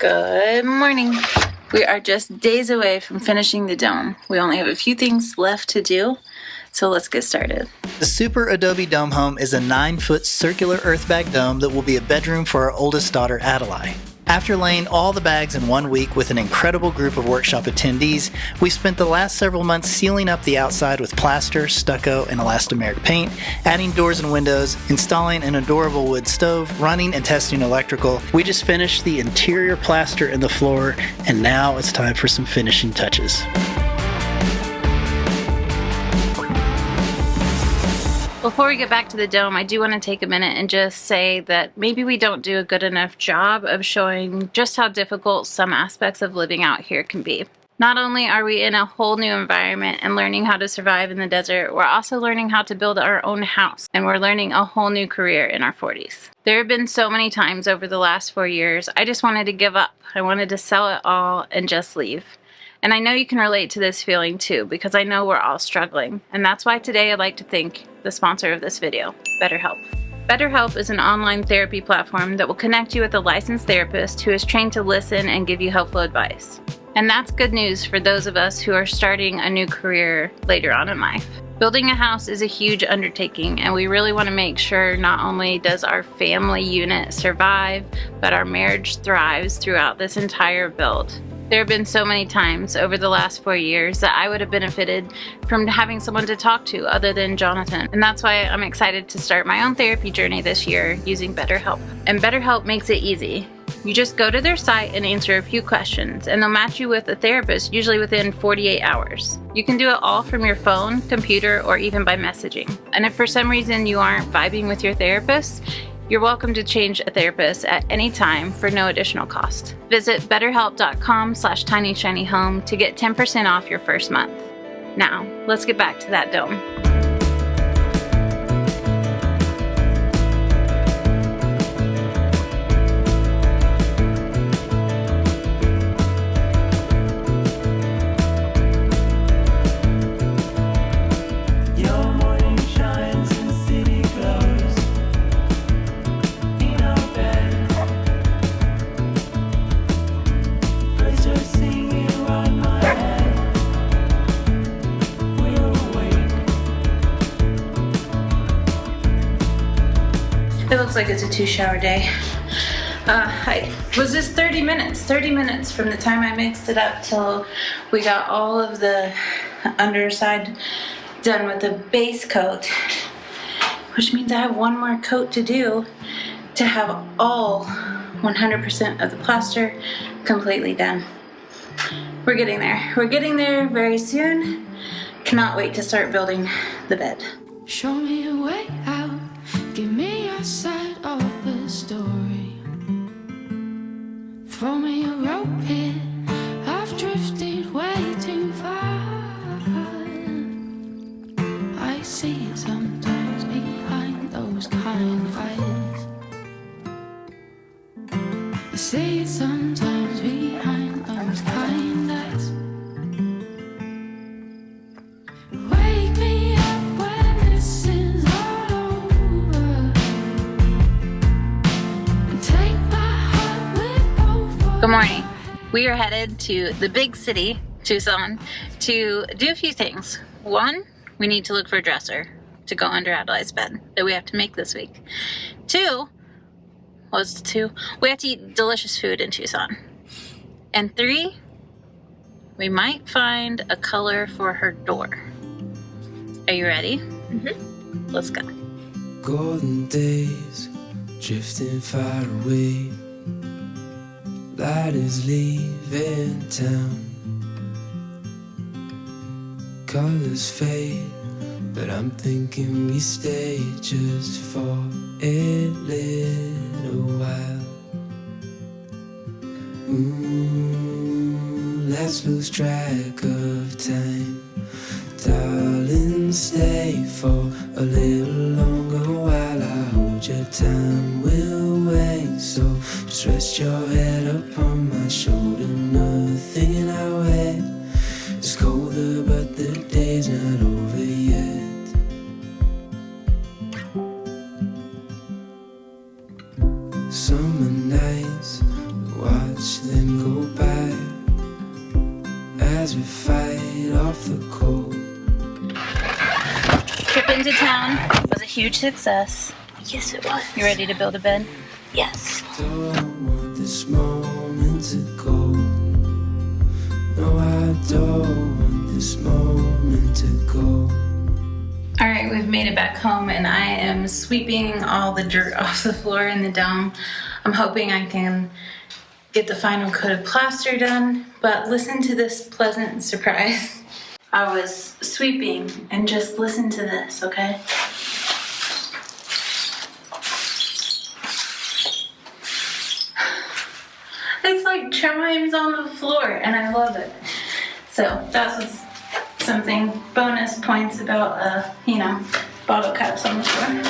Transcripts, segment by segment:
Good morning. We are just days away from finishing the dome. We only have a few things left to do, so let's get started. The Superadobe Dome Home is a 9-foot circular earthbag dome that will be a bedroom for our oldest daughter, Adelaide. After laying all the bags in 1 week with an incredible group of workshop attendees, we spent the last several months sealing up the outside with plaster, stucco, and elastomeric paint, adding doors and windows, installing an adorable wood stove, running and testing electrical. We just finished the interior plaster and the floor, and now it's time for some finishing touches. Before we get back to the dome, I do want to take a minute and just say that maybe we don't do a good enough job of showing just how difficult some aspects of living out here can be. Not only are we in a whole new environment and learning how to survive in the desert, we're also learning how to build our own house, and we're learning a whole new career in our 40s. There have been so many times over the last 4 years, I just wanted to give up. I wanted to sell it all and just leave. And I know you can relate to this feeling too, because I know we're all struggling. And that's why today I'd like to thank the sponsor of this video, BetterHelp. BetterHelp is an online therapy platform that will connect you with a licensed therapist who is trained to listen and give you helpful advice. And that's good news for those of us who are starting a new career later on in life. Building a house is a huge undertaking, and we really want to make sure not only does our family unit survive, but our marriage thrives throughout this entire build. There have been so many times over the last 4 years that I would have benefited from having someone to talk to other than Jonathan. And that's why I'm excited to start my own therapy journey this year using BetterHelp. And BetterHelp makes it easy. You just go to their site and answer a few questions, and they'll match you with a therapist usually within 48 hours. You can do it all from your phone, computer, or even by messaging. And if for some reason you aren't vibing with your therapist, you're welcome to change a therapist at any time for no additional cost. Visit betterhelp.com/tinyshinyhome to get 10% off your first month. Now, let's get back to that dome. It looks like it's a 2-shower day. Was this 30 minutes? 30 minutes from the time I mixed it up till we got all of the underside done with the base coat, which means I have one more coat to do to have all 100% of the plaster completely done. We're getting there. We're getting there very soon. Cannot wait to start building the bed. Show me a way out. Give me your side of the story. Throw me a rope here. I've drifted way too far. I see it sometimes behind those kind eyes. I see it sometimes behind those kind eyes. Wake me up when this is all over. Take my heart with both of Good morning. We are headed to the big city, Tucson, to do a few things. One, we need to look for a dresser to go under Adelaide's bed that we have to make this week. Two, what's two? We have to eat delicious food in Tucson. And three, we might find a color for her door. Are you ready? Mm-hmm. Let's go. Golden days drifting far away. Light is leaving town. Colors fade, but I'm thinking we stay just for a little while. Let's lose track of time. Darling, stay for a little longer while I hold your time. We'll wait, so just rest your head upon my shoulder. Nothing in our way is colder, but the day's not over yet. Summer nights, watch watch them go by as we fight off the cold. Trip into town was a huge success. Yes, it was. You ready to build a bed? Yes. Don't want this moment to go. No, I don't want this moment to go. All right, we've made it back home and I am sweeping all the dirt off the floor in the dome. I'm hoping I can get the final coat of plaster done, but listen to this pleasant surprise. I was sweeping and just listen to this, okay? It's like chimes on the floor and I love it. So that was something, bonus points about, bottle caps on the floor.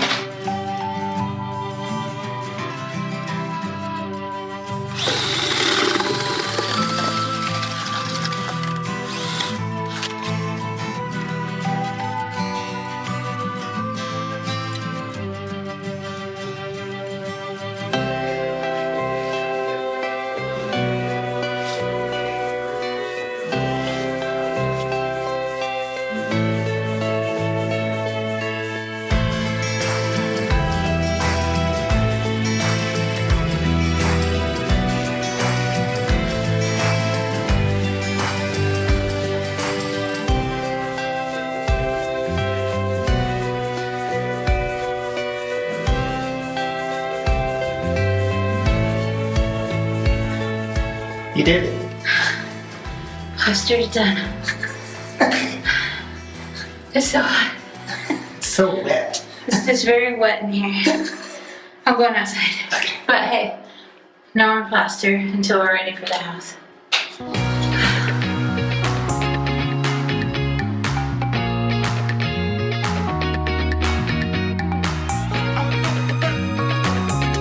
You did it. Plaster's done. It's so hot. It's so wet. It's very wet in here. I'm going outside. Okay. But hey, no more plaster until we're ready for the house.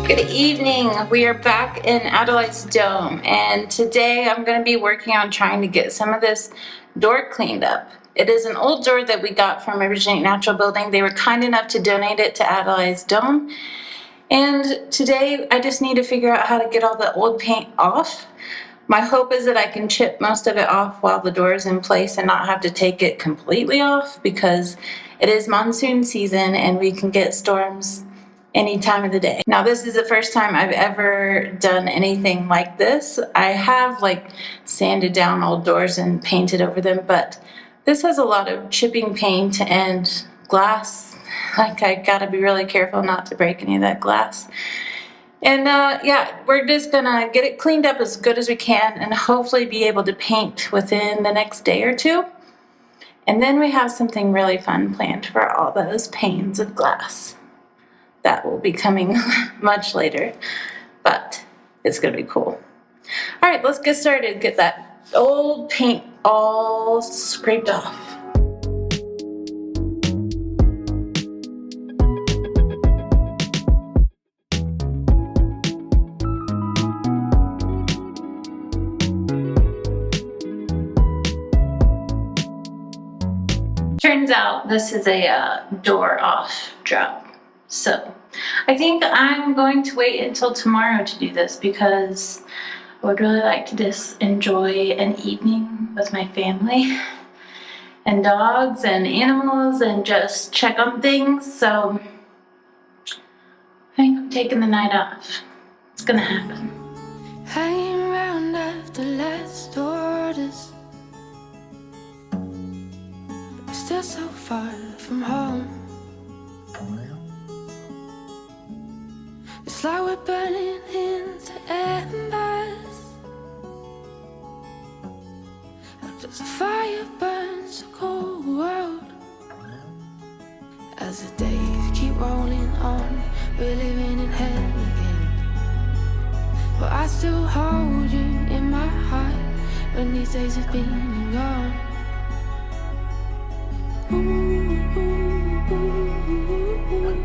Good evening. We are back in Adelaide's dome, and today I'm going to be working on trying to get some of this door cleaned up. It is an old door that we got from Originate Natural Building. They were kind enough to donate it to Adelaide's dome, and today I just need to figure out how to get all the old paint off. My hope is that I can chip most of it off while the door is in place and not have to take it completely off, because it is monsoon season and we can get storms any time of the day. Now, this is the first time I've ever done anything like this. I have sanded down old doors and painted over them, but this has a lot of chipping paint and glass. I gotta be really careful not to break any of that glass. And yeah, we're just gonna get it cleaned up as good as we can and hopefully be able to paint within the next day or two. And then we have something really fun planned for all those panes of glass. That will be coming much later, but it's gonna be cool. All right, let's get started. Get that old paint all scraped off. Turns out this is a door off job. So I think I'm going to wait until tomorrow to do this, because I would really like to just enjoy an evening with my family and dogs and animals and just check on things. So I think I'm taking the night off. It's gonna happen. Hanging around after last orders, still so far from home. It's like we're burning into embers, as the fire burns the cold world. As the days keep rolling on, we're living in hell again. But I still hold you in my heart when these days have been and gone. Ooh, ooh, ooh, ooh.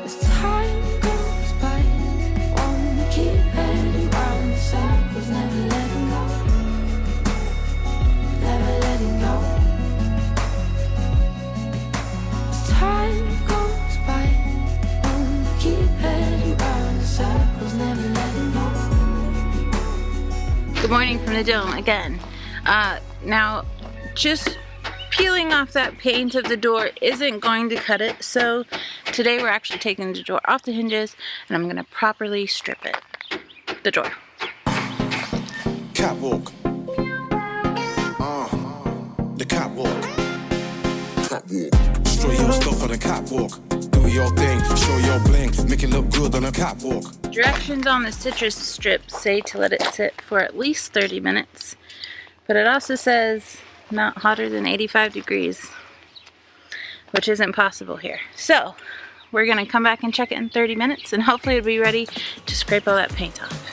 As time goes by, wanna keep heading round the circles, never letting go, never letting go. morning from the dome again. Now, just peeling off that paint of the door isn't going to cut it, so today we're actually taking the door off the hinges and I'm going to properly strip it. The door. Catwalk. The catwalk. Catwalk. Destroy your stuff on the catwalk. Do your thing, show your bling, make it look good on a catwalk. Directions on the citrus strip say to let it sit for at least 30 minutes, but it also says not hotter than 85 degrees, which isn't possible here. So we're gonna come back and check it in 30 minutes and hopefully it'll be ready to scrape all that paint off.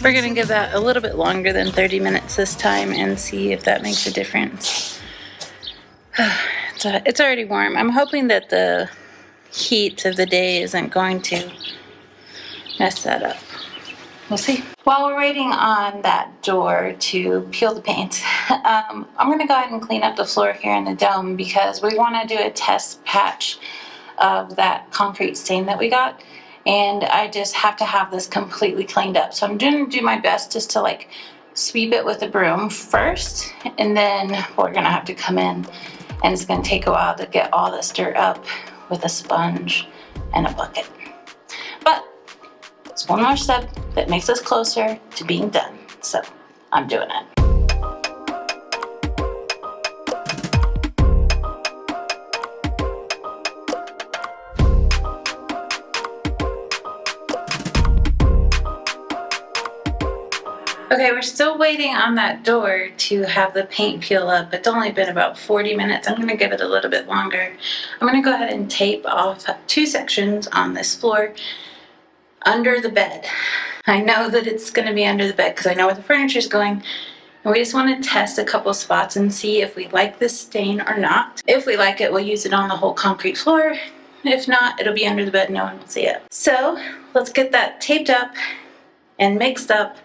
We're gonna give that a little bit longer than 30 minutes this time and see if that makes a difference. It's already warm. I'm hoping that the heat of the day isn't going to mess that up. We'll see. While we're waiting on that door to peel the paint, I'm gonna go ahead and clean up the floor here in the dome because we wanna do a test patch of that concrete stain that we got. And I just have to have this completely cleaned up. So I'm gonna do my best just to like sweep it with a broom first, and then we're gonna have to come in and it's gonna take a while to get all this dirt up with a sponge and a bucket. But it's one more step that makes us closer to being done. So I'm doing it. Okay, we're still waiting on that door to have the paint peel up. It's only been about 40 minutes. I'm gonna give it a little bit longer. I'm gonna go ahead and tape off 2 sections on this floor under the bed. I know that it's gonna be under the bed because I know where the furniture is going. And we just wanna test a couple spots and see if we like this stain or not. If we like it, we'll use it on the whole concrete floor. If not, it'll be under the bed, no one will see it. So let's get that taped up and mixed up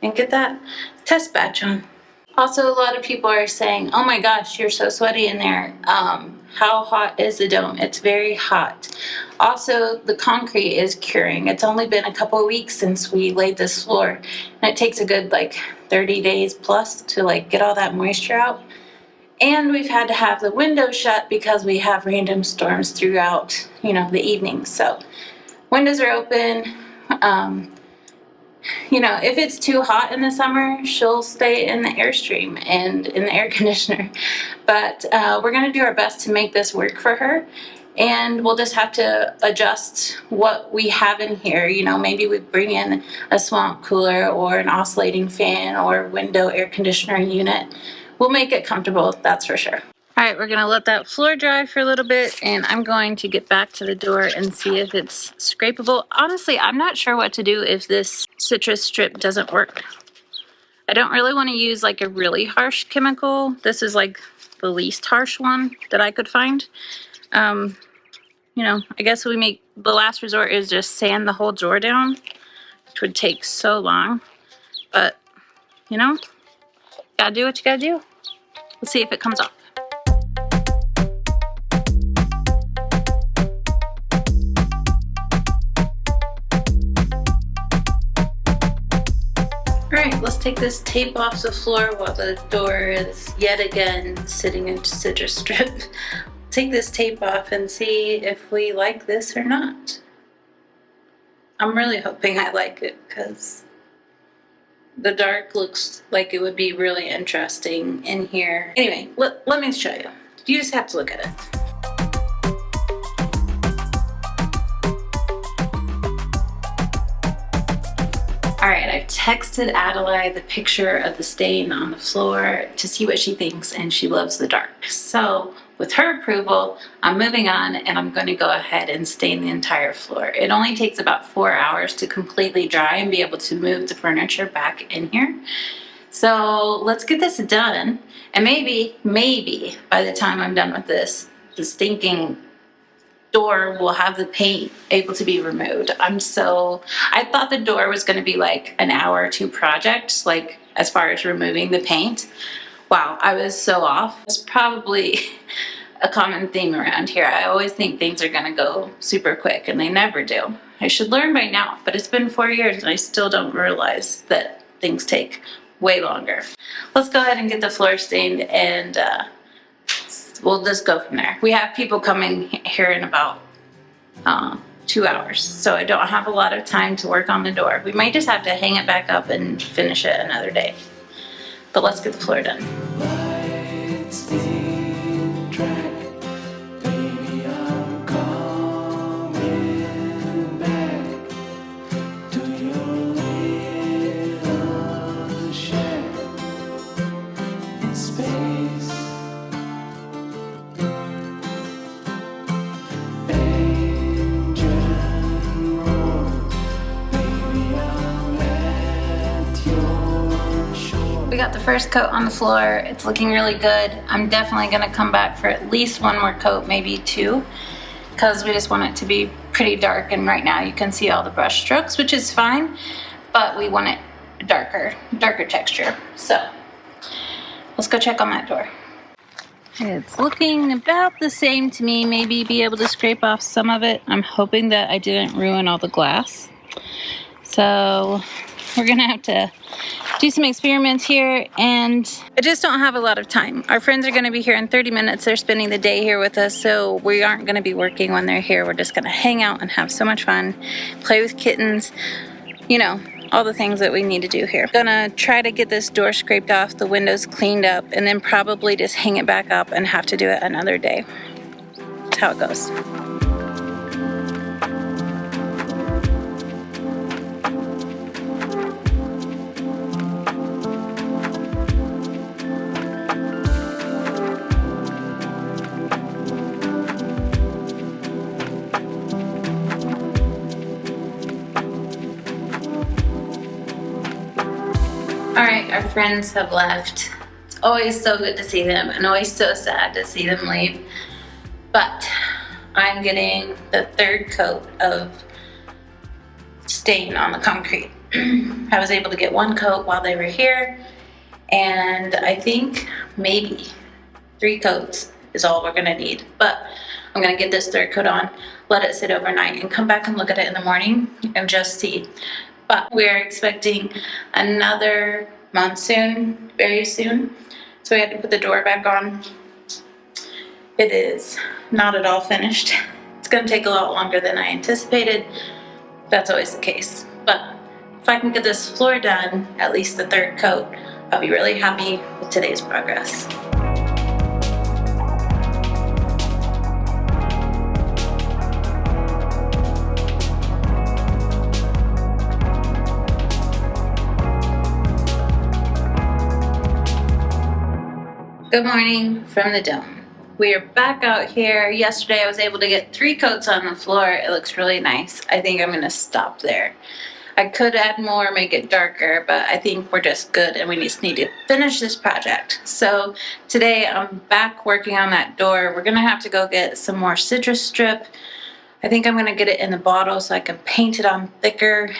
and get that test batch on. Also, a lot of people are saying, oh my gosh, you're so sweaty in there. How hot is the dome? It's very hot. Also, the concrete is curing. It's only been a couple of weeks since we laid this floor, and it takes a good like 30 days plus to like get all that moisture out. And we've had to have the window shut because we have random storms throughout, the evening. So windows are open. If it's too hot in the summer, she'll stay in the Airstream and in the air conditioner. But we're going to do our best to make this work for her. And we'll just have to adjust what we have in here. Maybe we bring in a swamp cooler or an oscillating fan or window air conditioner unit. We'll make it comfortable, that's for sure. All right, we're gonna let that floor dry for a little bit, and I'm going to get back to the door and see if it's scrapable. Honestly, I'm not sure what to do if this citrus strip doesn't work. I don't really want to use like a really harsh chemical. This is like the least harsh one that I could find. I guess the last resort is just sand the whole door down, which would take so long. But, gotta do what you gotta do. Let's see if it comes off. Alright, let's take this tape off the floor while the door is yet again sitting in citrus strip. Take this tape off and see if we like this or not. I'm really hoping I like it because the dark looks like it would be really interesting in here. Anyway, let me show you. You just have to look at it. All right, I've texted Adelaide the picture of the stain on the floor to see what she thinks, and she loves the dark. So with her approval, I'm moving on and I'm going to go ahead and stain the entire floor. It only takes about 4 hours to completely dry and be able to move the furniture back in here. So let's get this done, and maybe by the time I'm done with this, the stinking door will have the paint able to be removed. I thought the door was going to be like an hour or two project, like as far as removing the paint. Wow, I was so off. It's probably a common theme around here. I always think things are going to go super quick, and they never do. I should learn by now, but it's been 4 years and I still don't realize that things take way longer. Let's go ahead and get the floor stained, and we'll just go from there. We have people coming here in about 2 hours, so I don't have a lot of time to work on the door. We might just have to hang it back up and finish it another day. But let's get the floor done. We got the first coat on the floor. It's looking really good. I'm definitely gonna come back for at least one more coat, maybe two, because we just want it to be pretty dark, and right now you can see all the brush strokes, which is fine, but we want it darker texture. So let's go check on that door. It's looking about the same to me. Maybe be able to scrape off some of it. I'm hoping that I didn't ruin all the glass. So we're gonna have to do some experiments here, and I just don't have a lot of time. Our friends are gonna be here in 30 minutes. They're spending the day here with us, so we aren't gonna be working when they're here. We're just gonna hang out and have so much fun, play with kittens, you know, all the things that we need to do here. Gonna try to get this door scraped off, the windows cleaned up, and then probably just hang it back up and have to do it another day. That's how it goes. All right, our friends have left. It's always so good to see them and always so sad to see them leave. But I'm getting the third coat of stain on the concrete. I was able to get one coat while they were here, and I think maybe 3 coats is all we're gonna need. But I'm gonna get this third coat on, let it sit overnight, and come back and look at it in the morning and just see. But we're expecting another monsoon very soon, so we had to put the door back on. It is not at all finished. It's gonna take a lot longer than I anticipated. That's always the case. But if I can get this floor done, at least the third coat, I'll be really happy with today's progress. Good morning from the dome. We are back out here. Yesterday I was able to get 3 coats on the floor. It looks really nice. I think I'm gonna stop there. I could add more, make it darker, but I think we're just good and we just need to finish this project. So today I'm back working on that door. We're gonna have to go get some more citrus strip. I think I'm gonna get it in a bottle so I can paint it on thicker.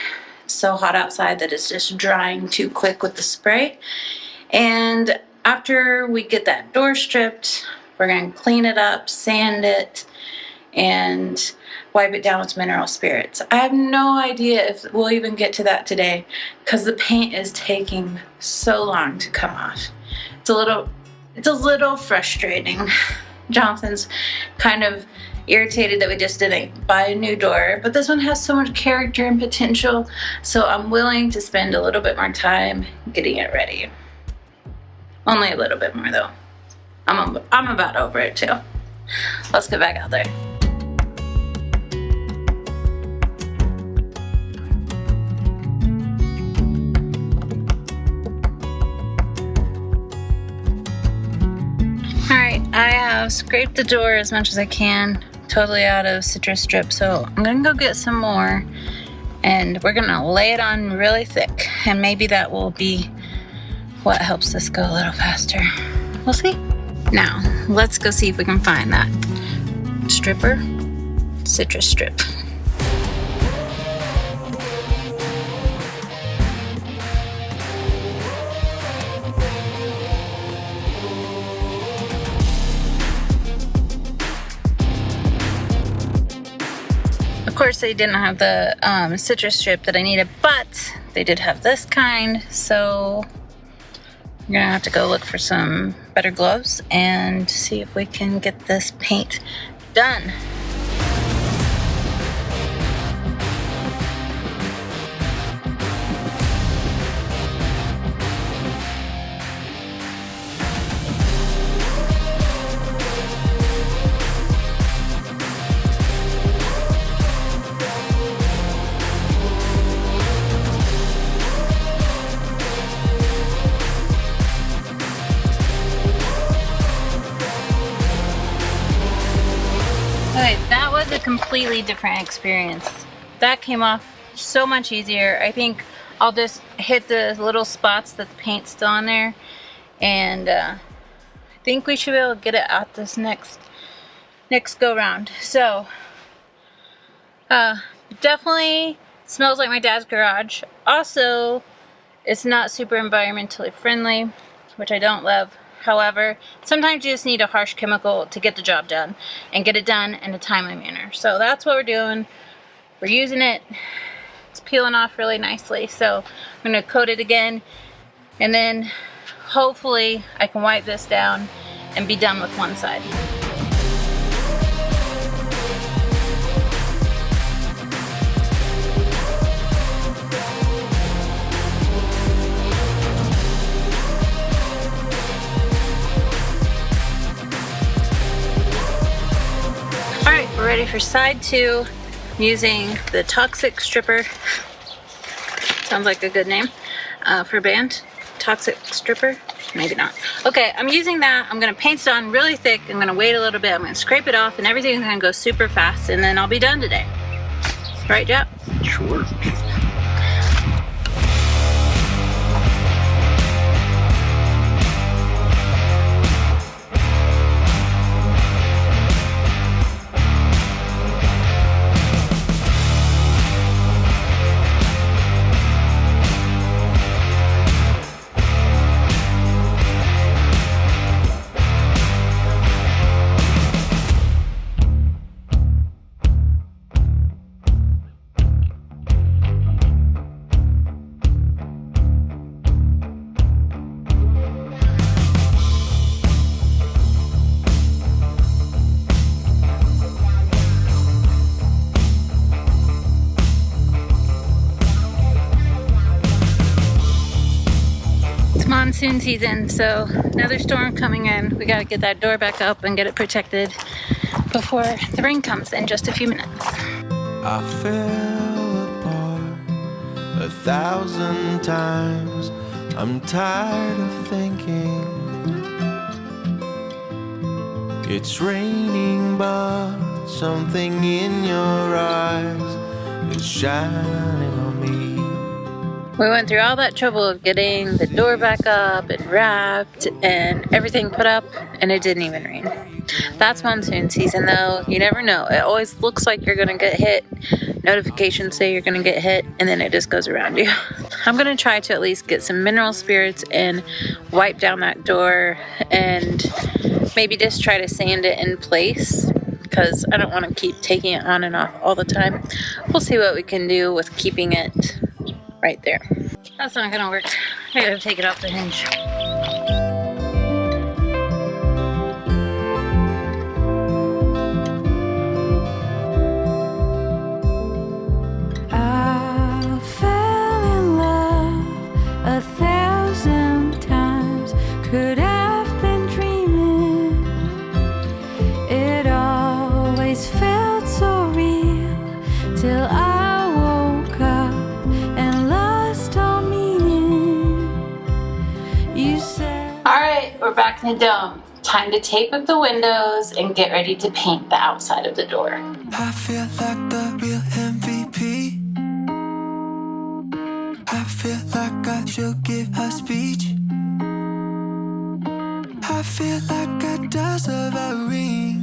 It's so hot outside that it's just drying too quick with the spray. And after we get that door stripped, we're gonna clean it up, sand it, and wipe it down with mineral spirits. I have no idea if we'll even get to that today because the paint is taking so long to come off. It's a little frustrating. Johnson's kind of irritated that we just didn't buy a new door, but this one has so much character and potential, so I'm willing to spend a little bit more time getting it ready. Only a little bit more though. I'm about over it too. Let's get back out there. Alright, I have scraped the door as much as I can, totally out of citrus strip, so I'm gonna go get some more and we're gonna lay it on really thick, and maybe that will be what helps this go a little faster. We'll see. Now, let's go see if we can find that stripper citrus strip. Of course, they didn't have the citrus strip that I needed, but they did have this kind, so I'm gonna have to go look for some better gloves and see if we can get this paint done. Okay, that was a completely different experience. That came off so much easier. I think I'll just hit the little spots that the paint's still on there, and I think we should be able to get it out this next go round. So definitely smells like my dad's garage. Also, it's not super environmentally friendly, which I don't love. However, sometimes you just need a harsh chemical to get the job done and get it done in a timely manner. So that's what we're doing. We're using it. It's peeling off really nicely. So I'm gonna coat it again, and then hopefully I can wipe this down and be done with one side. We're ready for side 2. I'm using the Toxic Stripper. Sounds like a good name for a band. Toxic Stripper? Maybe not. Okay, I'm using that. I'm gonna paint it on really thick. I'm gonna wait a little bit. I'm gonna scrape it off, and everything's gonna go super fast, and then I'll be done today. Right, Jap? Sure. Monsoon season, so another storm coming in. We got to get that door back up and get it protected before the rain comes in just a few minutes. I fell apart 1,000 times. I'm tired of thinking it's raining, but something in your eyes is shining on me. We went through all that trouble of getting the door back up and wrapped and everything put up, and it didn't even rain. That's monsoon season though. You never know. It always looks like you're gonna get hit. Notifications say you're gonna get hit, and then it just goes around you. I'm gonna try to at least get some mineral spirits and wipe down that door, and maybe just try to sand it in place, because I don't want to keep taking it on and off all the time. We'll see what we can do with keeping it right there. That's not gonna work. I gotta take it off the hinge. I fell in love 1,000 times. Could have been dreaming. It always felt so real till I woke up and lost all meaning. You said. All right, we're back in the dome. Time to tape up the windows and get ready to paint the outside of the door. I feel like the real MVP. I feel like I should give a speech. I feel like I deserve a ring.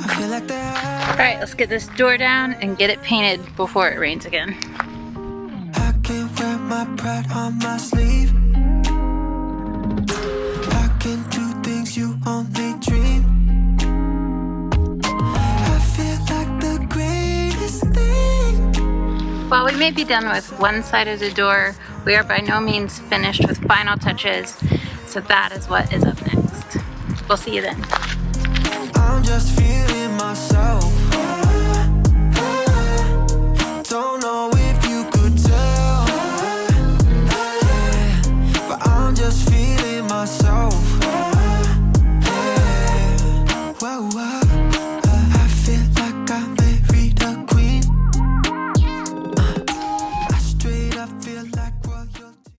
I feel like that. All right, let's get this door down and get it painted before it rains again. I can wear my pride on my sleeve. I can do things you only dream. I feel like the greatest thing. While we may be done with one side of the door, we are by no means finished with final touches, so that is what is up next. We'll see you then. I'm just feeling myself.